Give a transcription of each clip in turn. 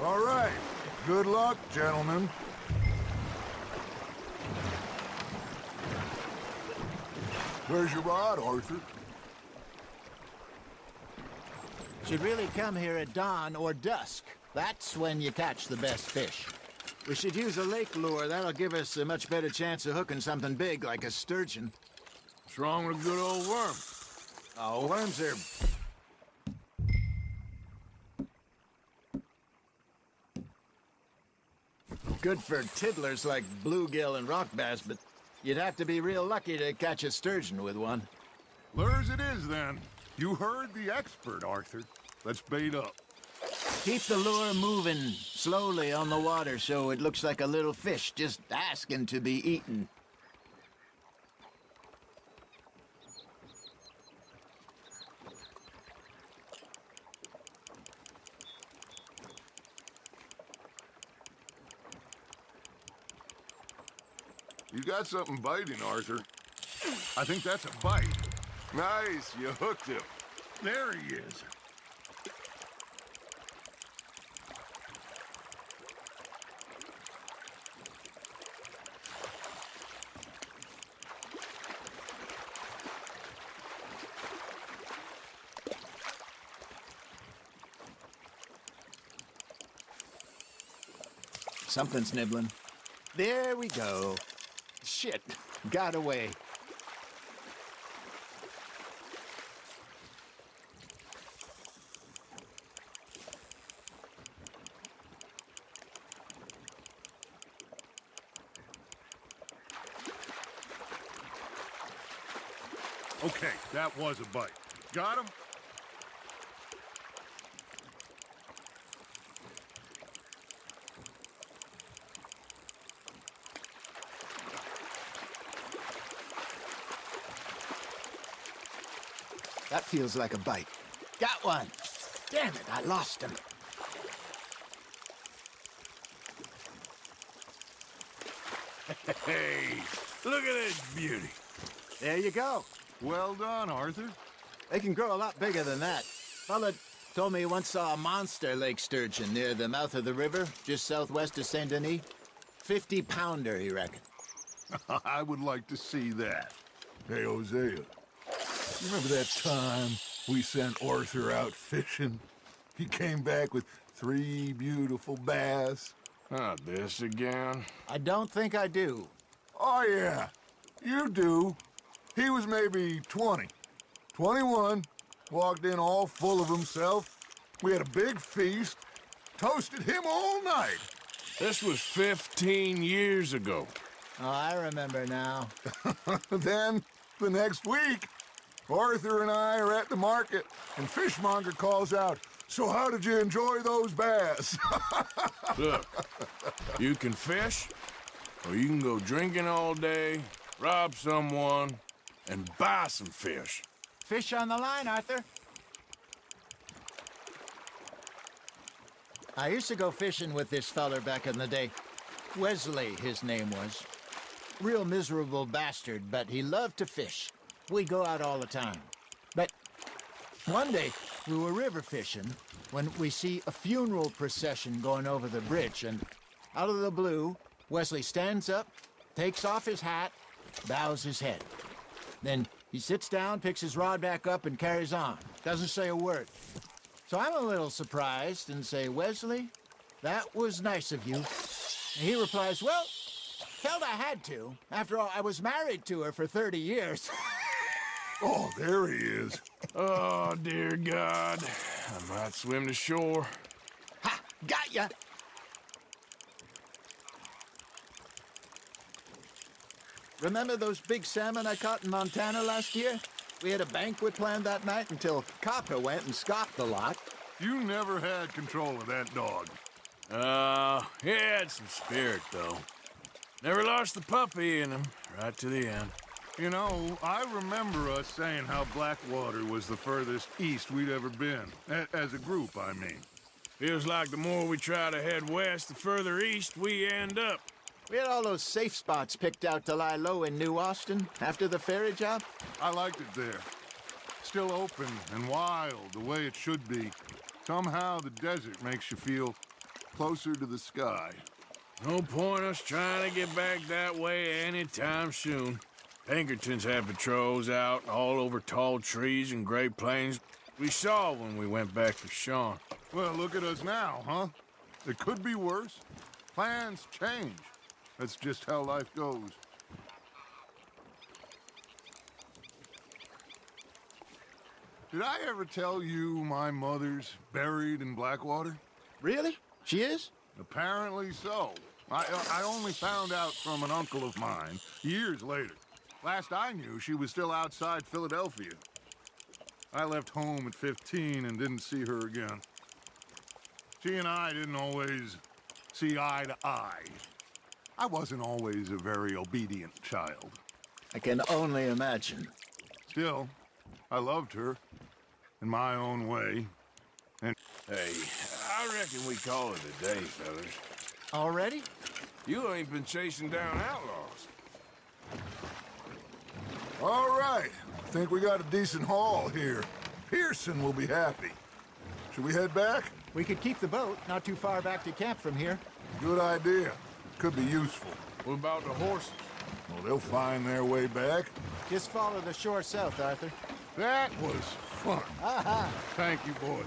All right. Good luck, gentlemen. Where's your rod, Arthur? Should really come here at dawn or dusk. That's when you catch the best fish. We should use a lake lure. That'll give us a much better chance of hooking something big like a sturgeon. What's wrong with a good old worm? Oh, worms are... good for tiddlers like bluegill and rock bass, but you'd have to be real lucky to catch a sturgeon with one. Lures it is, then. You heard the expert, Arthur. Let's bait up. Keep the lure moving slowly on the water so it looks like a little fish just asking to be eaten. You got something biting, Arthur. I think that's a bite. Nice, you hooked him. There he is. Something's nibbling. There we go. Shit, got away. Okay, that was a bite. Got him? That feels like a bite. Got one. Damn it, I lost him. Hey, look at this beauty. There you go. Well done, Arthur. They can grow a lot bigger than that. Fella told me he once saw a monster lake sturgeon near the mouth of the river, just southwest of Saint Denis. 50-pounder, he reckoned. I would like to see that. Hey, Hosea. You remember that time we sent Arthur out fishing? He came back with 3 beautiful bass. Not this again. I don't think I do. Oh, yeah. You do. He was maybe 20. 21. Walked in all full of himself. We had a big feast. Toasted him all night. This was 15 years ago. Oh, I remember now. Then, the next week, Arthur and I are at the market, and Fishmonger calls out, "So how did you enjoy those bass?" Look, you can fish, or you can go drinking all day, rob someone, and buy some fish. Fish on the line, Arthur. I used to go fishing with this feller back in the day. Wesley, his name was. Real miserable bastard, but he loved to fish. We go out all the time. But one day, we were river fishing when we see a funeral procession going over the bridge, and out of the blue, Wesley stands up, takes off his hat, bows his head. Then he sits down, picks his rod back up, and carries on. Doesn't say a word. So I'm a little surprised and say, "Wesley, that was nice of you." And he replies, "Well, felt I had to. After all, I was married to her for 30 years. Oh, there he is. Oh, dear God. I might swim to shore. Ha! Got ya! Remember those big salmon I caught in Montana last year? We had a banquet planned that night until Copper went and scoffed the lot. You never had control of that dog. He had some spirit, though. Never lost the puppy in him, right to the end. You know, I remember us saying how Blackwater was the furthest east we'd ever been. As a group, I mean. Feels like the more we try to head west, the further east we end up. We had all those safe spots picked out to lie low in New Austin after the ferry job. I liked it there. Still open and wild, the way it should be. Somehow the desert makes you feel closer to the sky. No point us trying to get back that way anytime soon. Pinkertons had patrols out all over tall trees and Great Plains. We saw when we went back for Sean. Well, look at us now, huh? It could be worse. Plans change. That's just how life goes. Did I ever tell you my mother's buried in Blackwater? Really? She is? Apparently so. I only found out from an uncle of mine years later. Last I knew, she was still outside Philadelphia. I left home at 15 and didn't see her again. She and I didn't always see eye to eye. I wasn't always a very obedient child. I can only imagine. Still, I loved her in my own way. And Hey, I reckon we call it a day, fellas. Already? You ain't been chasing down outlaws. all right, I think we got a decent haul here. Pearson will be happy. Should we head back? We could keep the boat not too far back to camp from here. Good idea. Could be useful. What about the horses? Well, they'll find their way back. Just follow the shore south, Arthur. That was fun. Thank you, boys.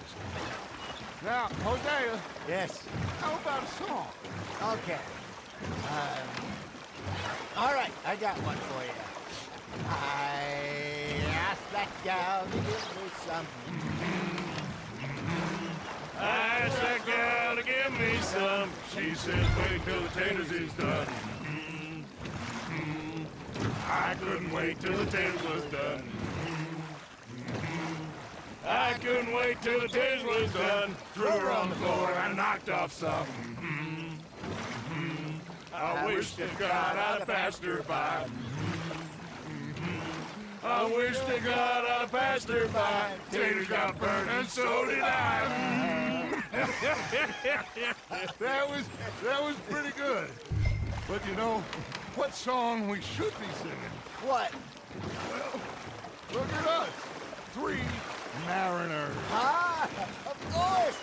Now, Hosea, Yes. how about a song? Okay. All right, I got one for you. I asked that gal to give me some. I asked that gal to give me some. She says, wait till the taters is done. I couldn't wait till the taters was done. I couldn't wait till the taters was done. Threw her on the floor and knocked off some. I wish to God I'd passed her by. I wish to God I'd passed her by. Taters got burned and so did I. That was pretty good. But you know, what song we should be singing? What? Well, look at us. 3 mariners. Ah, of course.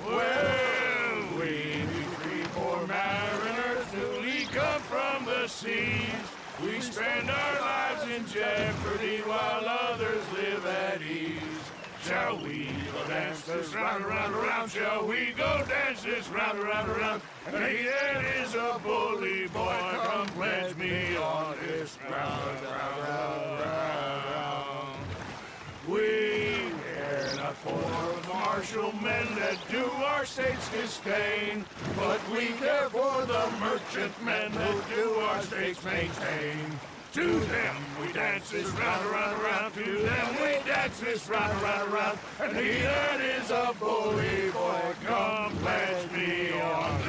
Well, we 3 poor mariners newly come from the seas. We spend our lives in jeopardy while others live at ease. Shall we go dance this round, around, around? Shall we go dance this round, around, around? And he that is a bully boy, come pledge me on this round, round, round, round. We care not for martial men that do our states disdain, but we care for the merchant men that do our states maintain. To them we dance this round, around, around. To them we dance this round, around, around. And he that is a bully boy, come pledge me on